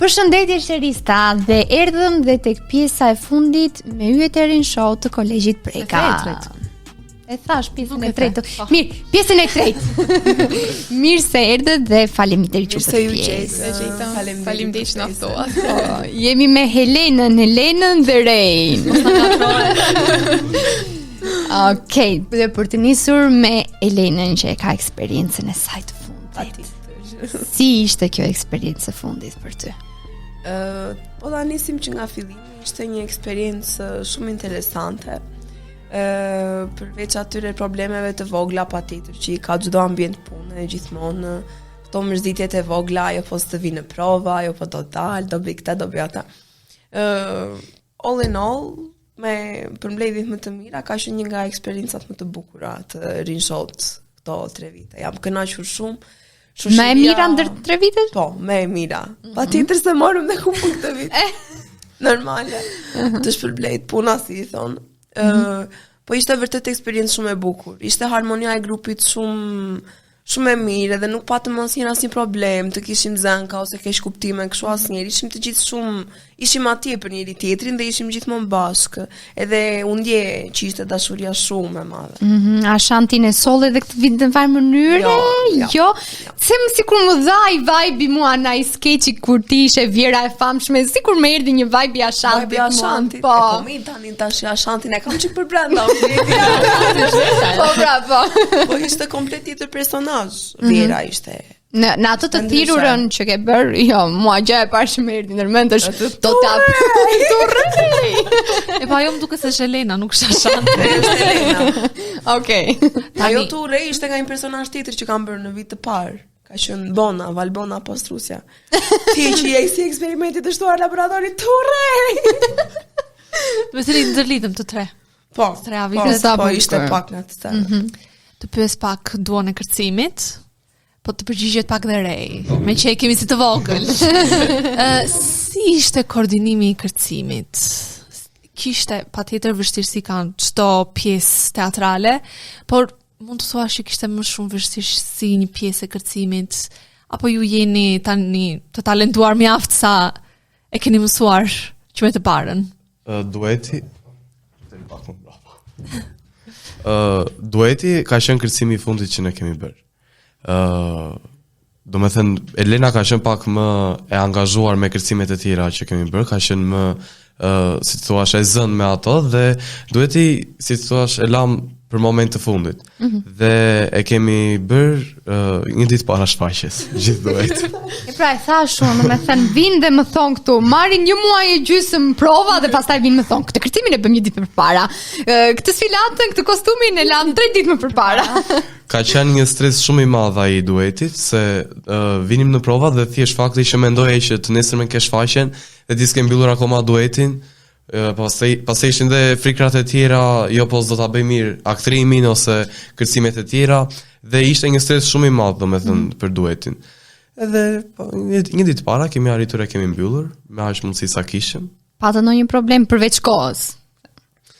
Përshëndetje Sherista, dhe erdhëm dhe tek pjesa e fundit me yjet e rinshot të Kolegjit Preka. E thash pjesën e tretë. Mirë, pjesën e tretë. Mirë se erdhët dhe faleminderit që pjesë. Faleminderit që na ftua. Jemi me Helenën dhe Rein. Okej, dhe për të nisur me Helenën që e ka eksperiencën e saj të fundit. Si ishte kjo eksperiencë e fundit për ty? Po ta nisim që nga fillimi, ishte një eksperiencë shumë interesante. Përveç atyre problemeve të vogla patjetër që i ka çdo ambient pune gjithmonë, këto mërzitjet e vogla, ajo po të vinë në prova, ajo po do dal, do bëj këtë, do bëj atë. All in all, me përmbledhjet më të mira, ka qenë një nga eksperiencat më të bukura të rinshot këto 3 vite. Jam kënaqur shumë. Me e mira ndër 3 vitet? Po, me e mira. Patjetër se morëm dhe kupën këtë vit. Normale. Të shpërblejt puna, si i thonë. Po ishte vërtet eksperiencë shumë e bukur. Ishte harmonia e grupit shumë e mirë, dhe nuk patëm asnjë problem, të kishim zënka ose keq kuptime, kështu asnjëri. Ishim të gjithë ishim atje për njëri tjetrin dhe ishim gjithmonë bashkë. Edhe u ndje që ishte dashuria shumë e madhe. A shantin e solli edhe këtë vit në vaj mënyre? Jo. Se më sikur më dha i vibe mua na i skeçi kur ti ishe Vjera e famshme, sikur më erdhi një vibe i Ashantit. Vibe i Ashantit. Po. Po mi tani tash Ashantin e kam çik për brenda. Po bravo. Po ishte komplet tjetër personazh. Vjera ishte. Në ato të thirrurën që ke bër, jo, mua gjë e parë që më erdhi në mend është do ta turrej. E pa ajo më duket se është Elena, nuk është Ashanti. Është Elena. Okej. Ajo turrej ishte nga një personazh tjetër që kam bërë në vit të parë. Ka qenë Valbona post Rusja. Ti që je si eksperimentit të shtuar laboratorit turrej. Me cilin ndërlidhëm të 3. Po, 3 vite. Po ishte pak në atë të. Të pyes pak duan e kërcimit. Po të përgjigjet pak dhe Rej, me që e kemi si të vogël. Si ishte koordinimi i kërcimit? Kishte patjetër vështirësi kanë çdo pjesë teatrale, por mund të thuash që kishte më shumë vështirësi një pjesë e kërcimit, apo ju jeni tani të talentuar mjaft sa e keni mësuar që me të parën? Dueti Dueti ka qenë kërcimi i fundit që ne kemi bërë. Do me thënë, Elena ka qenë pak më e angazhuar me kërcimet e tjera që kemi bërë, ka qenë më, si të thuash, e zënë me ato, dhe Dueti, si të thuash, e lam për moment të fundit. Dhe e kemi bërë një ditë para shfaqjes, gjithë Dueti. E pra e thash unë, me thënë, vinë dhe më thonë këtu, marrin një muaj e gjysëm prova dhe pastaj vinë më thonë, këtë kërcimin e bëm një ditë më përpara, këtë sfilatën, këtë kostumin e lam 3 ditë më përpara. Ka qenë një stres shumë i madh ai i Duetit, se vinim në prova dhe thjesht fakti që mendoje që të nesërmen ke shfaqjen dhe ti s'ke mbyllur akoma Duetin, pastaj ishin dhe frikrat e tjera, jo po s'do ta bëj mirë aktrimin ose kërcimet e tjera, dhe ishte një stres shumë i madh, domethënë, për Duetin. Edhe një ditë para kemi arritur e kemi mbyllur me aq mundësi sa kishim. Patë ndonjë problem përveç kohës?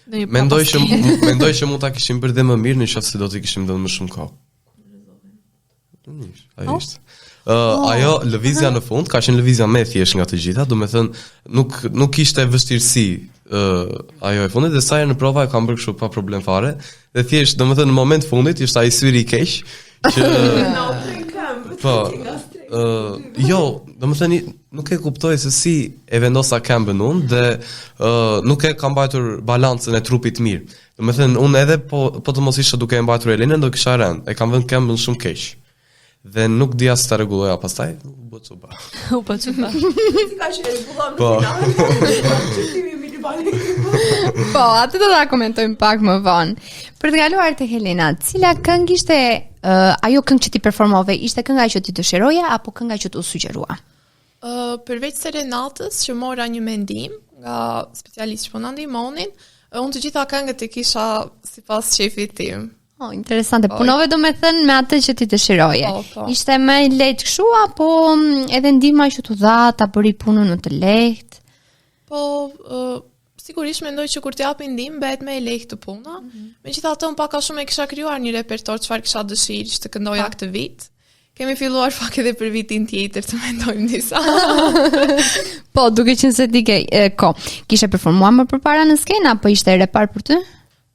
Mendoj që mund ta kishim bërë dhe më mirë nëse do t'i kishim dhënë më shumë kohë. Ajo ishte. Ajo lëvizja në fund ka qenë lëvizja më e thjeshtë nga të gjitha, do me thënë nuk kishte vështirësi ajo e fundit, dhe sa herë në prova e kam bërë kështu pa problem fare, dhe thjesht do me thënë në moment fundit ishte ai syri i keq që po jo, do me thënë nuk e kuptoj se si e vendosa këmbën unë, dhe nuk e kam mbajtur balancën e trupit mirë. Do me thënë unë edhe po të mos isha duke e mbajtur Elenën, do kisha rënë, e kam vënë këmbën shumë keq. Dhe nuk dija se ta rregulloja pastaj, u bë çupa. Si ka qenë rregullon në final. Po, atë do ta komentojmë pak më vonë. Për të kaluar te Helena, cila këngë ishte ajo këngë që ti performove, ishte kënga që ti dëshiroje apo kënga që t'u sugjerua? Përveç Serenatës që mora një mendim nga specialistë që po na ndihmonin, unë të gjitha këngët e kisha sipas shefit tim. Interesante. Punove do me thënë me atë që ti dëshiroje. Po. Ishte me lehtë kështu apo edhe ndihma që t'u dha ta bëri punën në të lehtë? Po, sigurisht mendoj që kur t'japi ndihmë bëhet më e lehtë puna. Megjithatë unë pak a shumë e kisha krijuar një repertor çfarë kisha dëshirë të këndoja këtë vit. Kemi filluar pak edhe për vitin tjetër të mendojmë disa. Po, duke qenë se ti kishe performuar më përpara në skenë apo ishte ere parë për ty?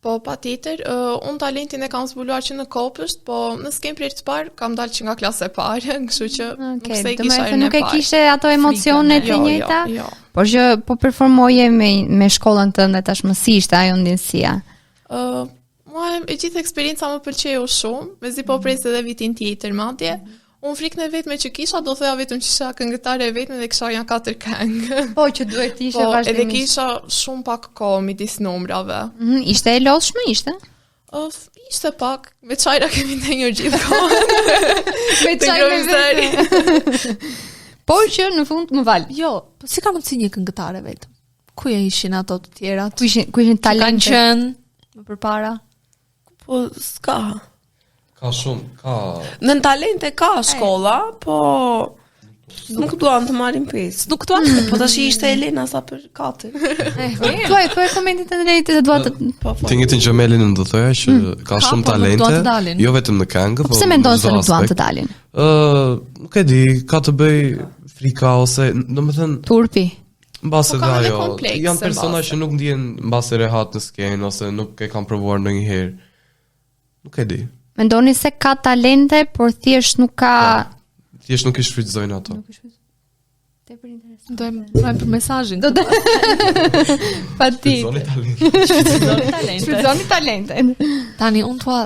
Po, patjetër, unë talentin e kam zbuluar që në Kopësht, po në skenë për të parë kam dalë që nga klasa e parë, kështu që nuk se i kisha nuk e kishe ato emocionet e njëjta? Jo. Por që po performoje me shkollën tënde tashmë, si ishte ajo ndjenësia? Mua e gjithë eksperienca më pëlqeu shumë, mezi po pres edhe vitin tjetër madje. Unë frikën e vetme që kisha, do thoya vetëm që isha këngëtare e vetme dhe kisha janë 4 këngë. Po, që duhet ishe vazhdimisht. Edhe kisha shumë pak kohë midis numrave. Ishte e lodhshme, ishte? Ishte pak, me çajra kemi ndenjur gjithë kohën. Me çajra vetë. Por që në fund më val. Jo, po si ka mundsi një këngëtare vetëm? Ku ishin ato të tjerat? Ku ishin talente? Kanë qenë më përpara? Po s'ka. Ka shumë, ka. Në talente ka shkolla, po nuk duan të marrin pjesë. Nuk duan. Po tash ishte Elena sa për 4. Po e komentit e drejtë se duat të Ti ngitin Gjemelin në thoya që ka shumë po, nuk duan të talente, dalin. jo vetëm në këngë, po. pse mendon se nuk duan të dalin? Nuk e di, ka të bëj frika ose, domethënë Turpi. mbase Po, kanë edhe ajo, komplekse janë persona mbase. që nuk ndjen mbase rehat në skenë ose nuk e kanë provuar ndonjëherë. Nuk e di. Mendoni se ka talente, por thjesht nuk ka Thjesht nuk i shfrytëzojnë ato. tepër interesant. Dojmë për mesazhin. Patjetër. Talent. Shfrytëzoni talentin. Tani unë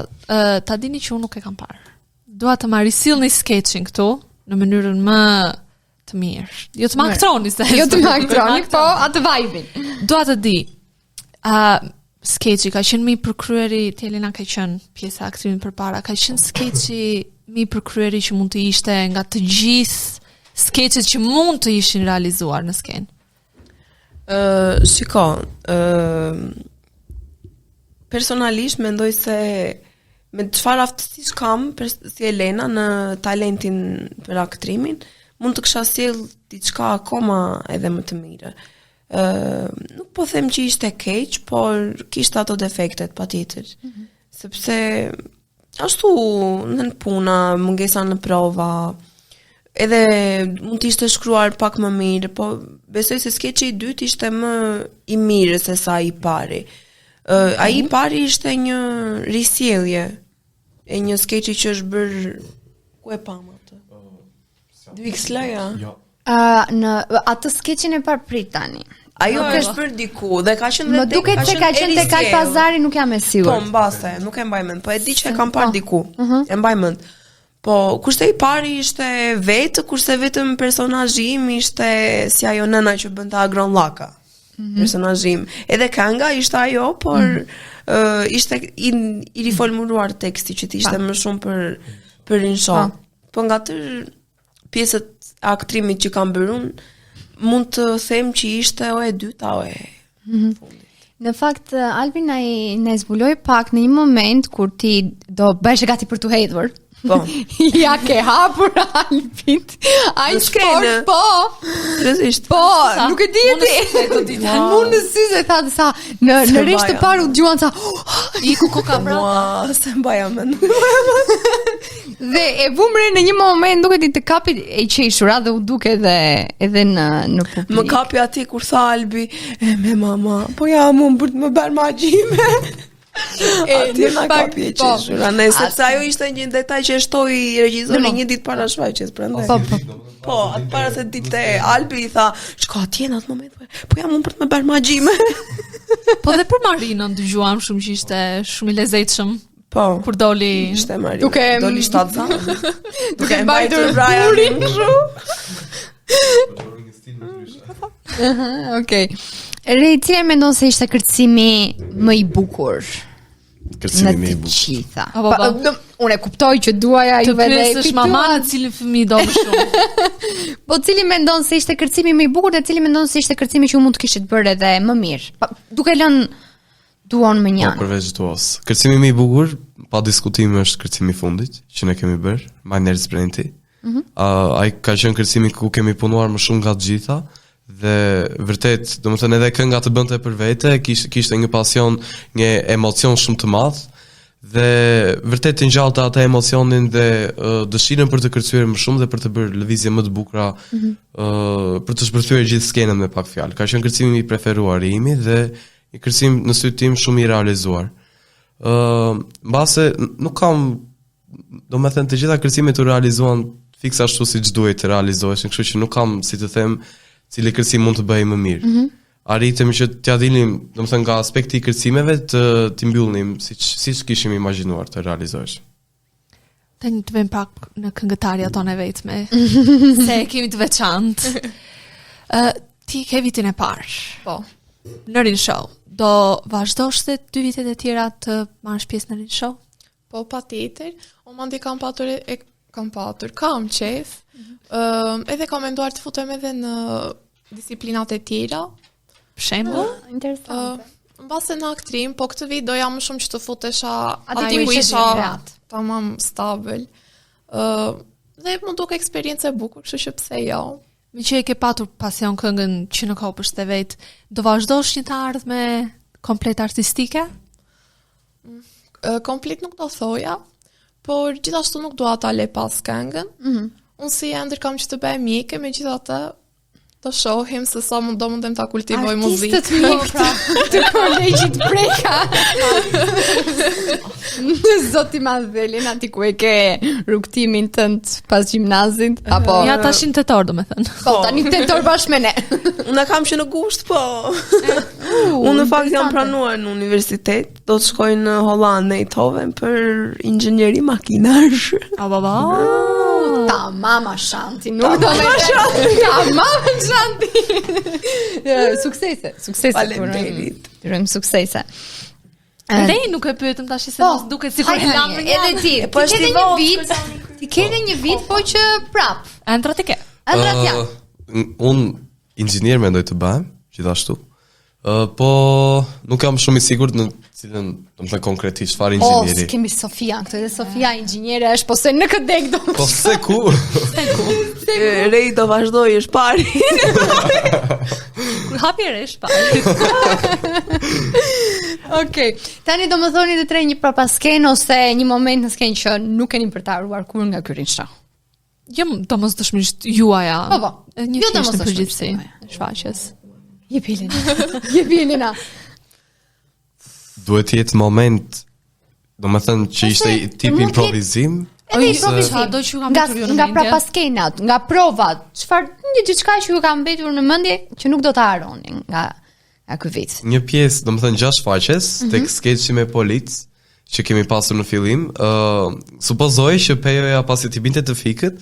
ta dini që unë nuk e kam parë. Dua të marr sillni sketchin këtu në mënyrën më të mirë. Jo të më aktroni se. Jo të më aktroni, po atë vibe-in. Dua të di. Sketchi ka qenë mi përkryeri, Elena ka qenë pjesa e aktrimit përpara, ka qenë sketchi mi përkryeri që mund të ishte nga të gjithë sketchet që mund të ishin realizuar në skenë. Shiko, personalisht mendoj se me çfarë aftësish kam si Elena në talentin për aktrimin, mund të kisha sjell diçka akoma edhe më të mirë. Nuk po them që ishte keq, por kishte ato defektet patjetër. Sepse ashtu në puna, mungesa në prova, edhe mund të ishte shkruar pak më mirë, po besoj se skeçi i dytë ishte më i mirë se sa i pari. Ai i pari ishte një risjellje e një skeçi që është bërë ku e pam atë? 2xL-ja? Jo. Në atë skeçin e parë prit tani. Ajo është për diku dhe ka qenë Më duket se ka qenë tek Al Pazari, nuk jam e Po, sigurt. mbase, nuk e mbaj mend, po e di që e kam parë diku. E mbaj mend. Po, kurse i pari ishte vetë, kurse vetëm personazhi im ishte si ajo nëna që bën të agron llaka. Personazhi im. Edhe kënga ishte ajo, por ishte i riformuluar teksti që ishte më shumë për rinshon. Po nga të pjesët e aktrimit që kam bërë unë, mund të them që ishte o e dyta o e fundit. Në fakt, Albin na zbuloi pak në një moment kur ti do bëhesh gati për të hedhur. Po. Ja ke hapur Albin. Ai sport, po. Seriozisht. Po, nuk e di ti. Mund në sy se tha sa në rresht të parë u dëgjuan sa Iku koka pra. Mua, se mbaja mend. dhe e vumre në një moment duket i të kapi e qeshura dhe u duke edhe në publik. Më kapi aty kur tha Albi, me mama, po ja mund për të më bërë magjime. Aty na kapi e qeshura. Ne sepse ajo ishte një detaj që e shtoi regjizori një ditë para shfaqjes, prandaj. Po, atë para se ditë Albi i tha, "Shko atje në atë moment, po ja mund për të më bërë magjime." Po dhe për Marinën dëgjuam shumë që ishte shumë i lezetshëm. Po, Kur doli ishte Maria. Duke- Doli 7 zanë. Duke mbajtur mbajtur Brianin kështu. Okej. Re, cilën mendon se ishte kërcimi më i bukur? Kërcimi Në më i të bukur. gjitha. Apo, po. Unë e kuptoj që duaja të juve dhe pyesësh mama në cilin fëmijë do më shumë. Po cili mendon se ishte kërcimi më i bukur dhe cili mendon se ishte kërcimi që mund të kishit bërë edhe më mirë? Duke lënë duan më Po, njënë. përveç tuos. Kërcimi më i bukur, pa diskutim, është kërcimi i fundit që ne kemi bërë, Miner Sprenti. Ai ka qenë kërcimi ku kemi punuar më shumë nga të gjitha dhe vërtet, domethënë edhe kënga të bënte për vete, kishte një pasion, një emocion shumë të madh dhe vërtet të ngjallë ata emocionin dhe dëshirën për të kërcyer më shumë dhe për të bërë lëvizje më të bukura, për të shpërthyer gjithë skenën me pak fjalë. Ka qenë kërcimi i preferuar i imi dhe një kërcim në sy tim shumë i realizuar. Mbase nuk kam, domethënë të gjitha kërcimet u realizuan fiksa ashtu siç duhet të realizoheshin, kështu që nuk kam si të them cili kërcim mund të bëjë më mirë. Arritëm që t'ja dilnim, domethënë nga aspekti i kërcimeve të mbyllnim siç kishim imagjinuar të realizohesh. Tani të vëm pak në këngëtarja tonë vetme. Se kemi të veçantë. Ti ke vitin e parë. Po. Në Rin Show. Do vazhdosh të 2 vitet e tjera të marrësh pjesë në Rin Show? Po, patjetër. Unë mandi kam kam qef. Edhe kam menduar të futem edhe në disiplinat e tjera. Për shembull, Interesante. Mbase në aktrim, po këtë vit doja më shumë që të futesha Aty ku isha tamam stabil. Dhe më duke eksperiencë e bukur, kështu që pse jo. me që e ke patur pasion këngën që në kopësh të vetë, do vazhdosh një të ardhme komplet artistike? Komplet nuk do thoja, por gjithashtu nuk dua ta lë pas këngën. Unë si ëndër kam që të bëj mjeke, megjithatë të shohim se sa mundem ta kultivoj muzikë. Artistët mirë të kolegjit Preka. Zoti madhelin, ati ku e ke rrugtimin tënd pas gjimnazit, apo Ja tashin tetor, domethënë. po tani tetor bashkë me ne. Unë kam që në gusht, po. Unë në fakt jam pranuar në universitet, do të shkoj në Holland, në Eindhoven për inxhinieri makinash. Tamam Ashanti, nuk do me tamam Ashanti. Suksese. Faleminderit. Urojmë suksese. Dhe nuk e pyetëm tash se mos duket sikur e lamë një. Edhe ti. Po Ti është ke i një vogël, vit, ti ke një vit, po që prap. Ëndrat e ke. Ëndrat janë. Unë inxhinier mendoj të bëhem, gjithashtu. Po nuk jam shumë i sigurt në cilën, domethënë konkretisht çfarë inxhinieri. Kemi Sofia këtu, dhe Sofia inxhiniere është, po se në këtë dek do. Po se ku? Rej do vazhdoj është pari. Kur hapi resh pa. Okej. Tani do më thoni të tre një prapasken ose një moment në sken që nuk keni për ta haruar kur nga ky Rin Show. Jo, domosdoshmërisht juaja. Po. Një Jo thjesht në domosdoshmërisht përgjithësi, shfaqjes. Jepi Elena. Duhet të jetë moment, domethënë që ishte tip mund të improvizim. Edhe Oj, improvizim. do që ju kam mbetur ju në nga mendje? prapaskenat, nga provat, çfarë një diçka që ju ka mbetur në mendje që nuk do ta harroni nga ky vit. Një pjesë, domethënë 6 faqes, tek skeçi me polic që kemi pasur në fillim, supozoj që Pejoja pasi t'i binte të fikët,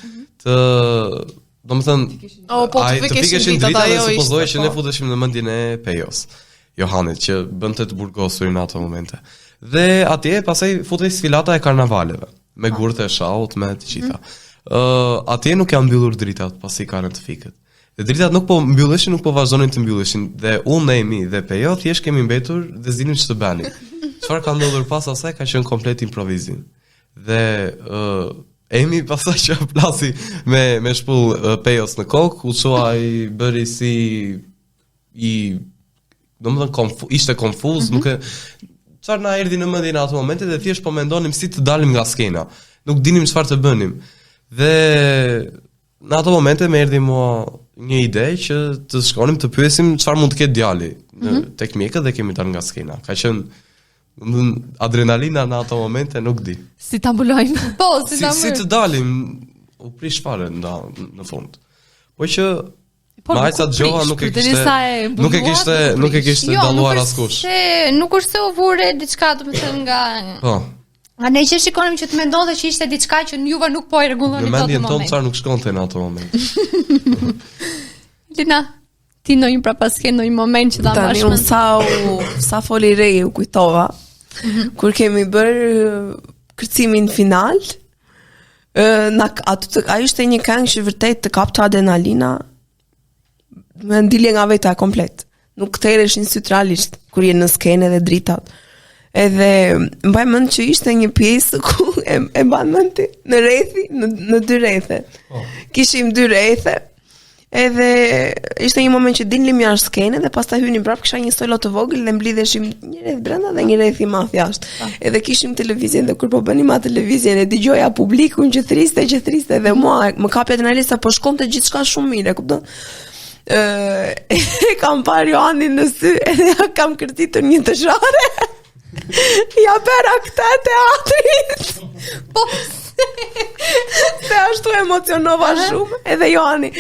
domethënë Po të fikeshin dritat, drita dhe ajo supozoj ishte, që ne po. futeshim në mendjen e Pejos, Johanit, që bënte të burgosurin në ato momente. Dhe atje pastaj futej sfilata e karnavaleve, me gurtë e shahut, me të gjitha. Atje nuk janë mbyllur dritat pasi kanë të fikët. Dhe dritat nuk po mbylleshin, nuk po vazhdonin të mbylleshin. Dhe unë, Emi dhe Pejo thjesht kemi mbetur dhe zinim ç'të bënim. Çfarë ka ndodhur pas asaj ka qenë komplet improvizim. Dhe Emi pasaj që plasi me shpull Pejos në kokë, u çua i bëri si i domethënë ishte konfuz, nuk e çfarë na erdhi në mendje në ato momente dhe thjesht po mendonim si të dalim nga skena. Nuk dinim çfarë të bënim. Dhe në ato momente më erdhi mua një ide që të shkonim të pyesim çfarë mund të ketë djali tek mjekët dhe kemi dalë nga skena. Ka qenë adrenalina në ato momente nuk di. Si ta mbulojmë? Po, si Si të dalim u prish fare në fund. Po që Por Majsa Gjova nuk e kishte dalluar askush. Nuk është se u vure diçka, domethënë nga Po. A ne që shikonim që të mendonte që ishte diçka që juve nuk po e rregulloni Në dot në mendjen tonë moment. çfarë nuk shkonte në ato momente. Lina, ti ndonjë prapaske ndonjë moment që ta mbash Tani unë sa foli Rej u kujtova. Kur kemi bërë kërcimin final, ajo ishte një këngë që vërtet të kapte adrenalina, me ndilje nga veta komplet. Nuk kthereshin syt realisht kur je në skenë dhe dritat. Edhe mbaj mend që ishte një pjesë ku e mban mend ti në rrethi, në 2 rrethe. Kishim 2 rrethe. Edhe ishte një moment që dilnim jashtë skene dhe pastaj hynim prapë, kisha një stolë të vogël dhe mblidheshim një rreth brenda dhe një rreth i madh jashtë. Edhe kishim televizin dhe kur po bënim atë televizin e dëgjoja publikun që thriste dhe mua më kapi adrenalin sa po shkonte gjithçka shumë mirë, kupton? Kam parë Joanin në sy edhe ja kam kërcitur një dëshare. Ja bëra këtë teatrit. Po se ashtu emocionova shumë edhe Joani.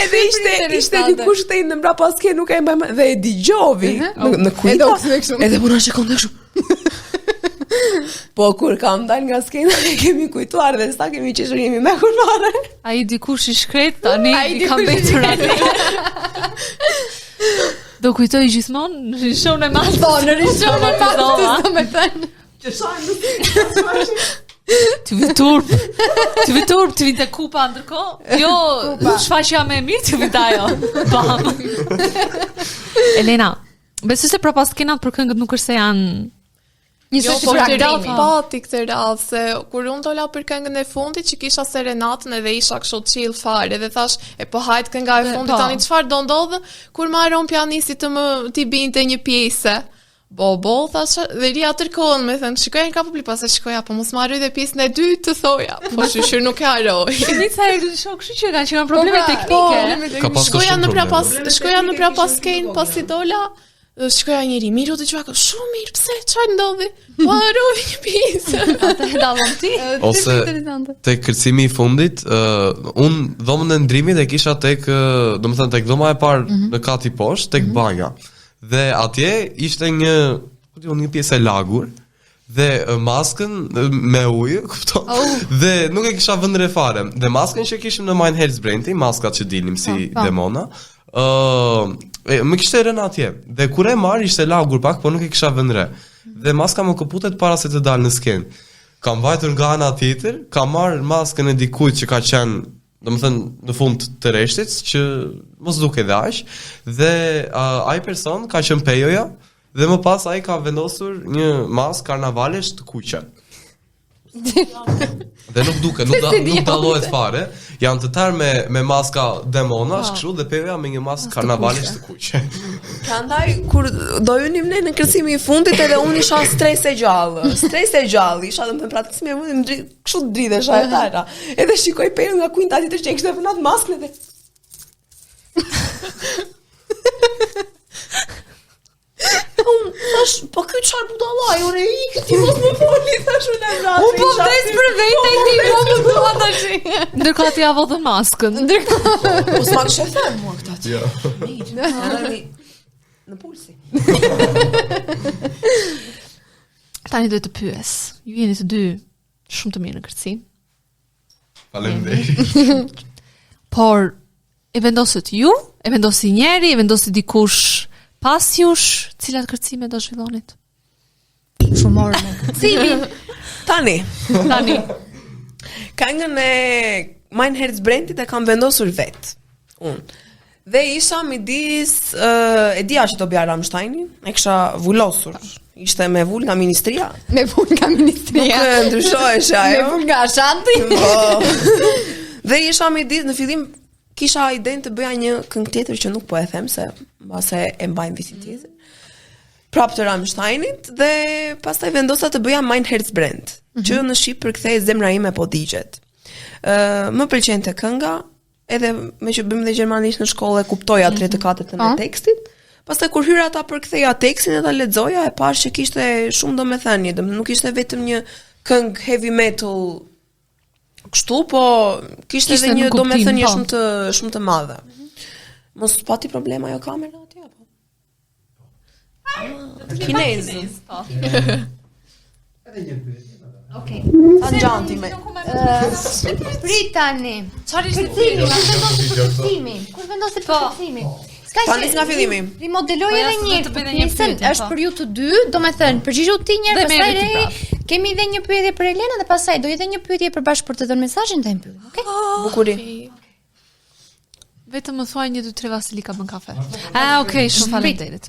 Edhe ishte dikush të në mbrapa s'ke nuk e mbajmë dhe e digjovi në kujta edhe puna shikon dhe kështu. Po kur kam dal nga skena e kemi kujtuar dhe sa kemi qeshur jemi me kurfare. Ai dikush i shkret tani i kam betur atë. Do kujtoj gjithmonë në rishon e maltë. Po, në rishon e maltë, me thënë. Që shajnë Të viturp, të vinte kupa ndërkohë. Jo, shfaqja me mirë të vinte ajo. Bam. Elena, besoj se prapa skenat për këngët nuk është se janë Jo, po të pati këtë radhë, se kur unë dola për këngën e fundit që kisha serenatën edhe isha kështu chill fare dhe thash, e po hajt kënga e fundit tani çfarë do ndodhë kur marron pianisti të më t'i binte një pjesë. Bo, thash, dhe ria tërkohën me thënë, shikoja nga publik, pas e shikoja, po mos marroj dhe pjesën e dytë të thoja, po shqyr nuk e haroj. Nica e shok, kështu që kanë probleme teknike. Shkoja në prapas skenë, pas i dola, shkoja njëri, miru të gjua, shumë mirë, pse, çfarë ndodhi? Po haroj një pjesë. Atë e dallon ti? Ose tek kërcimi i fundit, unë dhomën e ndrimit e kisha tek dhoma e parë në kati poshtë, tek banja. Dhe atje ishte një pjesë e lagur dhe maskën me ujë, kupton? Dhe nuk e kisha vënë re fare. Dhe maskën që kishim në Mein Herzbranding, maskat që dilnim si demona, më kishte rënë atje. Dhe kur e marr ishte lagur pak, po nuk e kisha vënë re. Dhe maska më këputet para se të dalë në skenë. Kam vajtur nga ana tjetër, kam marr maskën e dikujt që ka qenë në fund të rreshtit që mos duke dhe aq dhe ai person ka qenë pejoja dhe më pas ai ka vendosur një maskë karnavalesh të kuqe. Dhe nuk dallohet fare. Janë të tërë me maska demonash kështu dhe pejoja me një maskë karnavalesh të kuqe. Prandaj kur do hynim ne në kërcimin e fundit edhe unë isha stres e gjallë, isha domethënë praktikisht me kështu dridhesha e tara. Edhe shikoj pejën nga kuinta tjetër që kishte vënë atë maskën edhe thash, po këtë qarë budalaj, ore i këti mos më foli, thash unë e vratë. Unë po vdes për vete i ti, po më dua të shi. Ndërka ti avo dhe maskën. Po s'ma kështë e thënë mua këtat. Në pulsi. Tani duhet të pyes. Ju jeni të dy shumë të mirë në kërcim. Faleminderit. Por e vendosët ju, e vendosi njeri, e vendosi dikush pas jush, cilat kërcime do zhvillonit? Shumor me kërcimin. Tani. Këngën e Mein Herzbranding e kam vendosur vetë. Unë. Dhe isha midis, e dija që do bja Rammsteini, e kisha vullosur. Ishte me vull nga ministria. Nuk ndryshoheshe ajo. Me vull nga Ashanti. Dhe isha midis, në fillim kisha idenë të bëja një këngë tjetër që nuk po e them se mbase e mbajmë vitin tjetër. Prapë të Rammsteinit dhe pastaj vendosa të bëja Mein Herzbrand, që në shqip përkthej zemra ime po digjet. Më pëlqente kënga, edhe me që bëjmë dhe gjermanisht në shkollë e kuptoja 3/4 me tekstit. Pastaj kur hyra ata përktheja tekstin e ta lexoja e pash që kishte shumë domethënie, nuk ishte vetëm një këngë heavy metal kështu, po kishte edhe një domethënie shumë të madhe. Mos pati problema ajo kamera atje apo? Kinez. Okej. Anjanti me. Pritani. Çfarë ishte kërcimi? Kur vendosi kërcimi? Tani nga fillimi. Rimodeloj edhe një pjesën, është për ju të dy, domethënë përgjigju ti një herë, pastaj kemi edhe një pyetje për Elena dhe pastaj do jetë një pyetje përbashkë për të dhënë mesazhin dhe mbyllim, okay? Bukuri. Vetëm më thuaj 1-2-3 vasilika bën kafe. Okay, shumë faleminderit.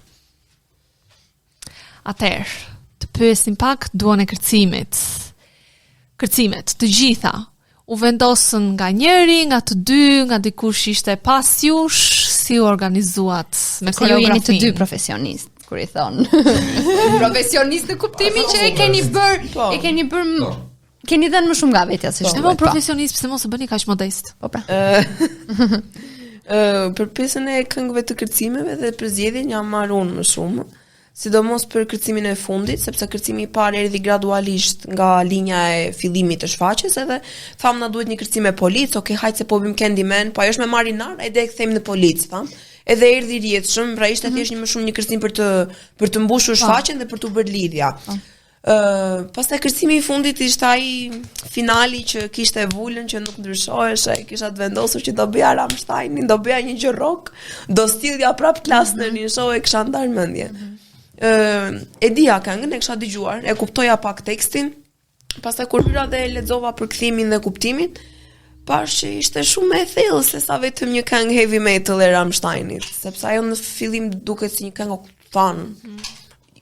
Atëherë, të pyesim pak duan e kërcimet, të gjitha. u vendosën nga njëri, nga të dy, nga dikush ishte pas jush, si u organizuat me Se ju jeni koreografin. të dy profesionist, kur i thon. Profesionist në kuptimin që e keni bërë keni dhënë më shumë nga vetja se E shtuhet. mo profesionist, pse mos e bëni kaq modest? Po pra. Për pjesën e këngëve të kërcimeve dhe për zgjedhjen jam marrë unë më shumë, sidomos për kërcimin e fundit, sepse kërcimi i parë erdhi gradualisht nga linja e fillimit të shfaqjes, edhe tham na duhet një kërcim me polic, okay, hajt se po bëjmë Candyman, po ajo është me marinar, edhe e kthejmë në polic, tham. Edhe erdhi rjetshëm, pra ishte thjesht më shumë një kërcim për të mbushur shfaqjen dhe për të bërë lidhja. Pastaj kërcimi i fundit ishte ai finali që kishte vulën që nuk ndryshoheshe, kisha të vendosur që do bëja Rammsteinin, do bëja një gjë rock, do stillja prap klasën në një show e kisha ndarë mendje. E dija këngën, e kisha dëgjuar, e kuptoja pak tekstin, pastaj kur hyra dhe e lexova për kthimin dhe kuptimin, pash që ishte shumë e thellë se sa vetëm një këngë heavy metal e Rammsteinit, sepse ajo në fillim duket si një këngë fun,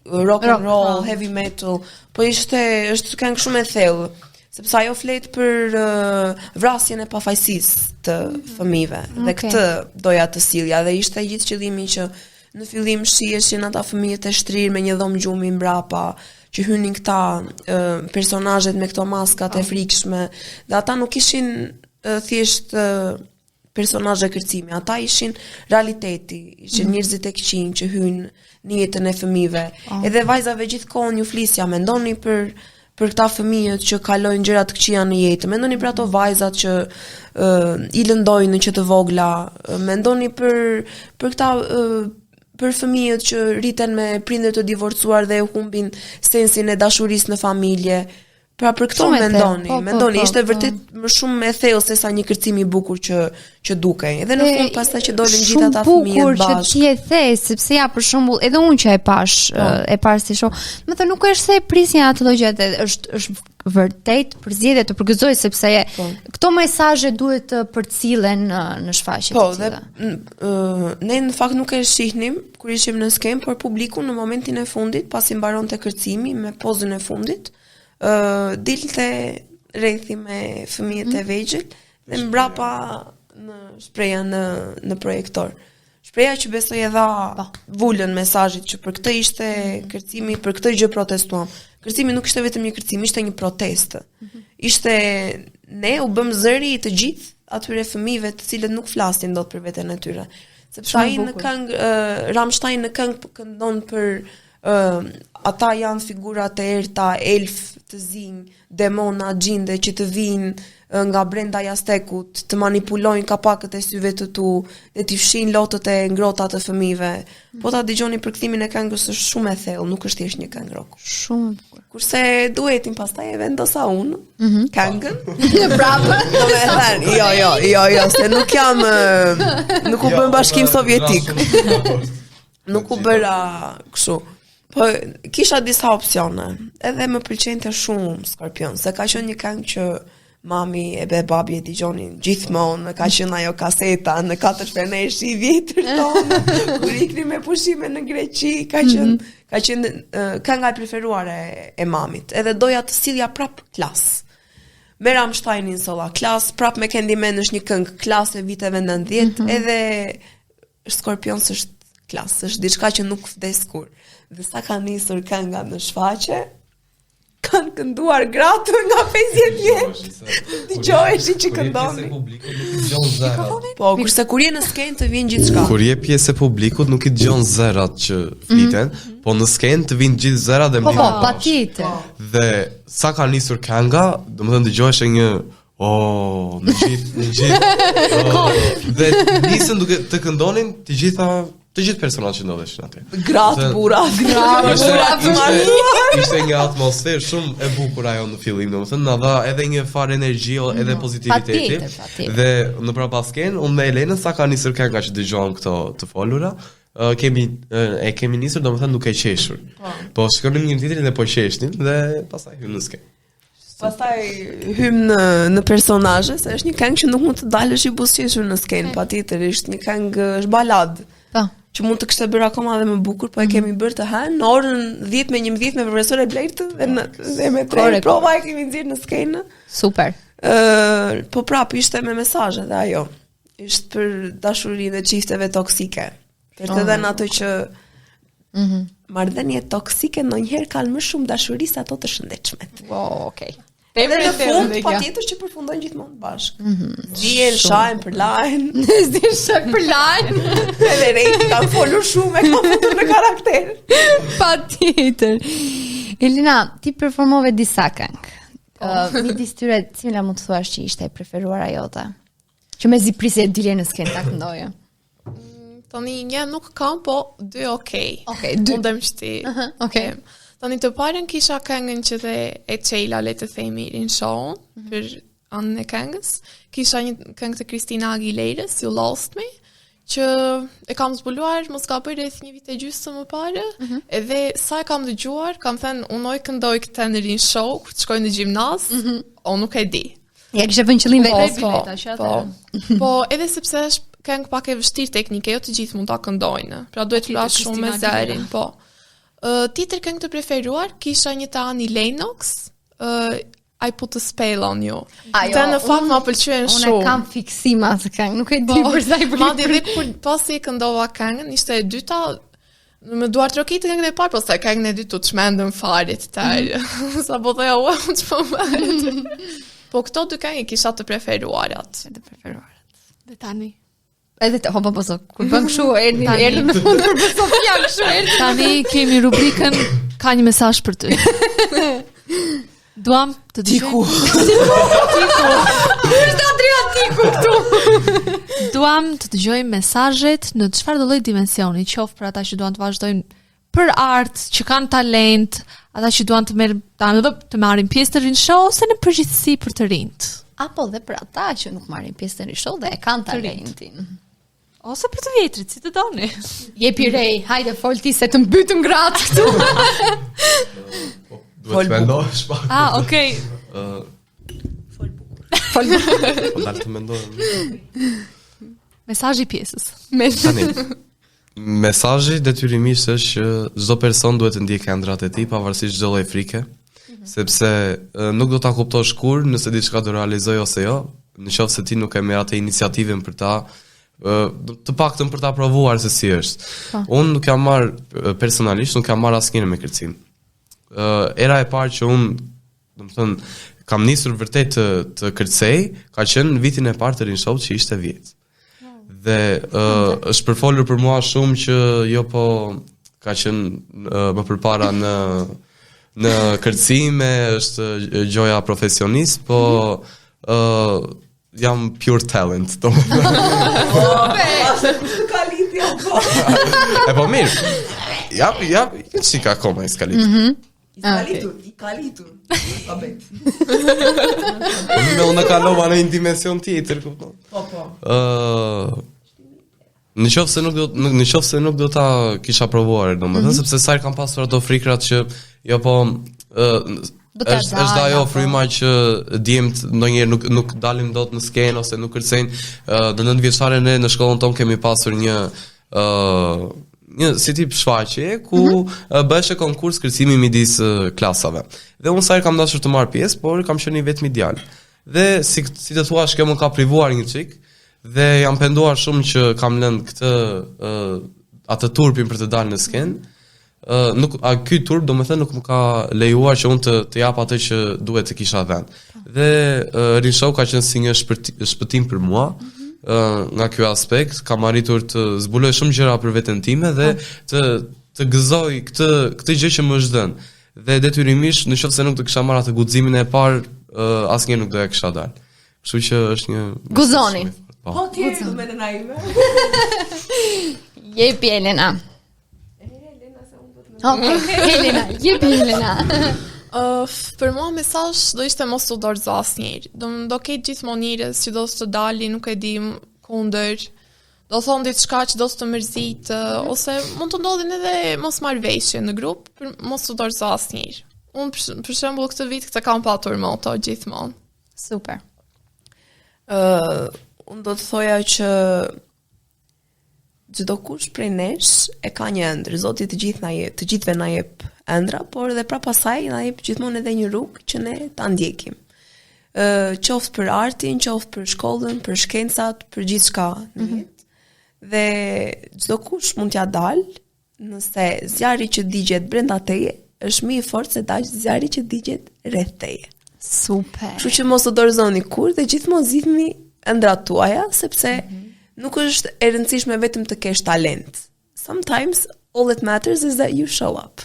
rock and roll, heavy metal, po është këngë shumë e thellë, sepse ajo flet për vrasjen e pafajësisë të fëmijëve, dhe këtë doja të sillja, dhe ishte gjithë qëllimi që në fillim shiheshin ata fëmijët e shtrirë me një dhomë gjumi mbrapa, që hynin këta personazhet me këto maskat e frikshme, dhe ata nuk ishin thjesht personazhe kërcimi, ata ishin realiteti, ishin njerëzit e këqij që hynë në jetën e fëmijëve. Edhe vajzave gjithkohon ju flisja, mendoni për këta fëmijët që kalojnë gjëra të këqija në jetë, mendoni për ato vajzat që i lëndojnë që të vogla, mendoni për këta për fëmijët që rriten me prindër të divorcuar dhe humbin sensin e dashurisë në familje. Pra për këto mendoni, ishte vërtet më shumë e thellë se sa një kërcim i bukur që dukej. Edhe në fund pastaj që dolën gjithë ata fëmijët bashkë. Shumë bukur që ti e the, sepse ja për shembull, edhe unë që e pash si shoh, më thënë nuk është se prisja ato gjë, është vërtet përzgjedhje të përgëzoj, sepse këto mesazhe duhet të përcillen në shfaqje të tilla. Ne në fakt nuk e shihnim kur ishim në skenë, por publiku në momentin e fundit, pasi mbaronte kërcimi me pozën e fundit, dilte rrethi me fëmijët e vegjël dhe mbrapa në shpreha në projektor. Shpreha që besoj e dha vulën mesazhit që për këtë ishte kërcimi, për këtë gjë protestuam. Kërcimi nuk ishte vetëm një kërcim, ishte një protestë. Ishte ne u bëm zëri i të gjithë atyre fëmijëve të cilët nuk flasin dot për veten e tyre. Sepse ai në këngë Rammstein në këngë këndon për ata janë figurat e errta, elf të zinj, demona, gjinde që të vinë nga brenda jastekut, të manipulojnë kapakët e syve të tu, dhe t'i fshin lotët e ngrota të fëmijëve. Po ta dëgjoni për kthimin e këngës është shumë e thellë, nuk është thjesht një këngë rock. Shumë bukur. Kurse duetin pastaj e vendosa unë, këngën. Bravo. Domethënë, jo, se nuk jam nuk u bën Bashkim Sovjetik. Nuk u bëra kështu. Po kisha disa opsione, edhe më pëlqente shumë Skorpion, se ka qenë një këngë që mami e babi e dëgjonin gjithmonë, ka qenë ajo kaseta në 4 frenesh i vjetër tonë, kur iknim me pushime në Greqi, ka qenë kënga e preferuar e mamit, edhe doja të sillja prap klas. Me Rammsteinin solla klas, prap me Candyman është një këngë klas e viteve 90, edhe Skorpion është klas, është diçka që nuk vdes kur. Dhe sa ka nisur kënga në shfaqje, kanë kënduar gratë nga 50 vjeç. Dëgjoheshi që këndoni. Po, kurse kur je në skenë të vjen gjithçka. Kur je pjesë e publikut nuk i dëgjon zërat që fliten, po në skenë të vinë gjithë zërat dhe Po, patjetër. Dhe sa ka nisur kënga, domethënë dëgjohesh një në gjithë. Dhe nisën duke të këndonin të gjithë personazhet që ndodheshin aty. Gratë, burra, ishte një atmosferë shumë e bukur ajo në fillim, domethënë na dha edhe një farë energji edhe pozitiviteti. Dhe në prapasken unë me Elenën sa ka nisur kënga që dëgjoam këto të folura, kemi nisur domethënë duke qeshur. Po shkonim një tjetrin dhe po qeshnin dhe pastaj hym në skenë. Pastaj hym në personazhe, se është një këngë që nuk mund të dalësh i buzëqeshur në skenë, patjetër, është një këngë, është balad. Që mund të kishte bërë akoma dhe më bukur, po e kemi bërë të në orën 10 me 11 me profesor e Blertë dhe me 3 prova e kemi nxjerrë në skenë. Super. Po prap ishte me mesazhe dhe ajo. Ishte për dashurinë e çifteve toksike. Për të dhënë ato që marrëdhënie toksike ndonjëherë kanë më shumë dashuri se ato të shëndetshmet. Okay. Edhe në fund patjetër që përfundojnë gjithmonë bashkë. Zien, shahen për lajn. Zien, shahen për lajn. Edhe rejti kanë folur shumë e kanë futur në karakter. Patjetër. Elina, ti performove disa këngë. Midis tyre, cila mund të thuash që ishte e preferuara jote? Që me zi prisi e dilje në skenë ta këndoje. Tani një nuk kam, po 2 okay. Okay, 2. Mundem shti. Okay. Tani të parën kisha këngën që dhe e Qela le të themi in show për anën e këngës. Kisha një këngë të Christina Aguilerës, You Lost Me, që e kam zbuluar, mos ka bërë rreth 1 vit e gjysmë më parë, edhe sa e kam dëgjuar, kam thënë unoj këndoj këtë në in show, kur të shkoj në gjimnaz, o nuk e di. Ja kishe vënë qëllim vetë. Po, edhe sepse është këngë pak e vështirë teknike, jo të gjithë mund ta këndojnë. Pra duhet të flas shumë me zërin, po. Tjetër këngë të preferuar kisha një të Annie Lennox, I Put a Spell on You. Të në fakt ma pëlqyen shumë. Unë kam fiksima atë këngë, nuk e di për sa i pëlqen. Madje edhe kur pasi e këndova këngën, ishte e dyta, më duar trokit këngën e parë, po sa këngën e dytë të çmendëm fare të tërë. Sa po thoja ua më çmend. Po këto dy këngë kisha të preferuarat. Dhe tani. Edhe të po kur bëm kështu erdhi në fund për Sofia kështu erdhi. Tani kemi rubrikën ka një mesazh për ty. Duam të Tiku. Është Adriatiku këtu. Duam të dëgjojmë mesazhet në çfarë do lloj dimensioni, qoftë për ata që duan të vazhdojnë për art, që kanë talent, ata që duan të marrin pjesë në rin show ose në përgjithësi për të rinjt. Apo dhe për ata që nuk marrin pjesë në rin show dhe e kanë talentin. Ose për të vjetrit, si të doni. Jepi rej, hajde fol ti se të mbytëm gratë këtu. Duhet të mendosh pak. Okay. Fol bukur. Po dal të mendoj. Mesazhi i pjesës. Tani. Mesazhi detyrimisht është që çdo person duhet të ndjekë ëndrat e tij pavarësisht çdo lloj frike, sepse nuk do ta kuptosh kur nëse diçka do realizoj ose jo, nëse ti nuk e merr atë iniciativën për ta të paktën për ta provuar se si është. Unë nuk jam marr personalisht, nuk jam marr asnjëherë me kërcim. Era e parë që unë, domethënë, kam nisur vërtet të kërcej, ka qenë në vitin e parë të rin show që ishte 10. Dhe është përfolur për mua shumë që jo po ka qenë më përpara në kërcime, është gjoja profesionist, po jam pure talent. E po mirë. Ja, që ka koma i skalitur. I kalitur. Babet. Unë kalova në një dimension tjetër, kupton. Po. Në qoftë se nuk do ta kisha provuar, domethënë sepse sa kam pasur ato frikrat që jo po është ajo fryma që djemt ndonjëherë nuk dalim dot në skenë ose nuk kërcejnë. Në 9 vjeçaren në shkollën tonë kemi pasur një si tip shfaqje ku bëhej konkurs kërcimi midis klasave. Dhe unë sa kam dashur të marr pjesë, por kam qenë vetëm djalë. Dhe si të thuash, kjo më ka privuar një çik dhe jam penduar shumë që kam lënë atë turpin për të dalë në skenë. Ky turp domethënë nuk më ka lejuar që unë të jap atë që duhet të kisha dhënë. Dhe rin show ka qenë si një shpëtim për mua. Nga ky aspekt kam arritur të zbuloj shumë gjëra për veten time dhe të gëzoj këtë gjë që më është dhënë. Dhe detyrimisht nëse nuk të kisha marrë atë guximin e parë, asnjëherë nuk do e kisha dalë. Kështu që është një Guzoni. Po ti do më në naime. Jepi Elena. Elena, jepi Elena. Për mua mesazh do ishte mos u dorëzo asnjëherë. Do ketë gjithmonë njerëz që do të dalin, nuk e di kundër. Do thonë diçka që do të mërzitë ose mund të ndodhin edhe mosmarrveshje në grup, për mos u dorëzo asnjëherë. Unë për shembull këtë vit këtë kam patur moto gjithmonë. Super. Unë do të thoja që çdo kush prej nesh e ka një ëndër. Zoti të gjithëve na jep ëndra, por edhe prapë asaj na jep gjithmonë edhe një rrugë që ne ta ndjekim. qoftë për artin, qoftë për shkollën, për shkencat, për gjithçka në jetë. Dhe çdo kush mund t'ja dalë nëse zjarri që digjet brenda teje është më i fortë se zjarri që digjet rreth teje. Super. Kështu që mos u dorëzoni kur dhe gjithmonë zgjidhni ëndrat tuaja, sepse nuk është e rëndësishme vetëm të kesh talent. Sometimes all that matters is that you show up.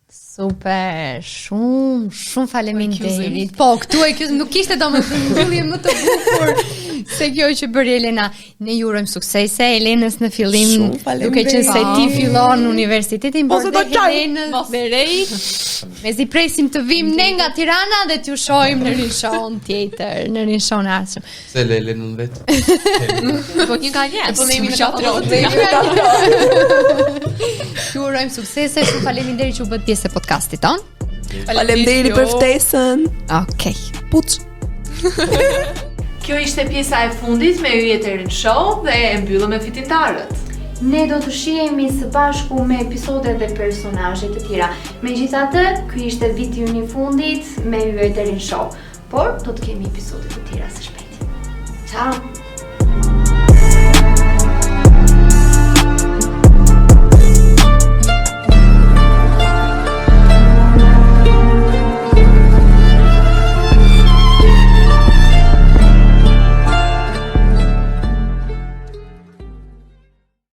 Super, shumë faleminderit. Po, këtu nuk kishte domethënë mbyllje më të bukur se kjo që bëri Elena. Ne ju urojmë suksese Elenës në fillim, duke qenë se ti fillon universitetin, por dhe Elenës Berej. Mezi presim të vim ne nga Tirana dhe t'ju shohim në një show tjetër, në një show në ardhshëm. Se Elenën vetë. Po një ka jetë. Po ne jemi në katrot. Ju urojmë suksese, shumë faleminderit që u bët pjesë e podcastit ton. Faleminderit për ftesën. Okej. Puç. Kjo ishte pjesa e fundit me Yjeterin Show dhe e mbyllëm me fitimtarët. Ne do të shihemi së bashku me episode dhe personazhe të tjera. Megjithatë, ky ishte viti ynë i fundit me Yjeterin Show, por do të kemi episode të tjera së shpejti. Ciao.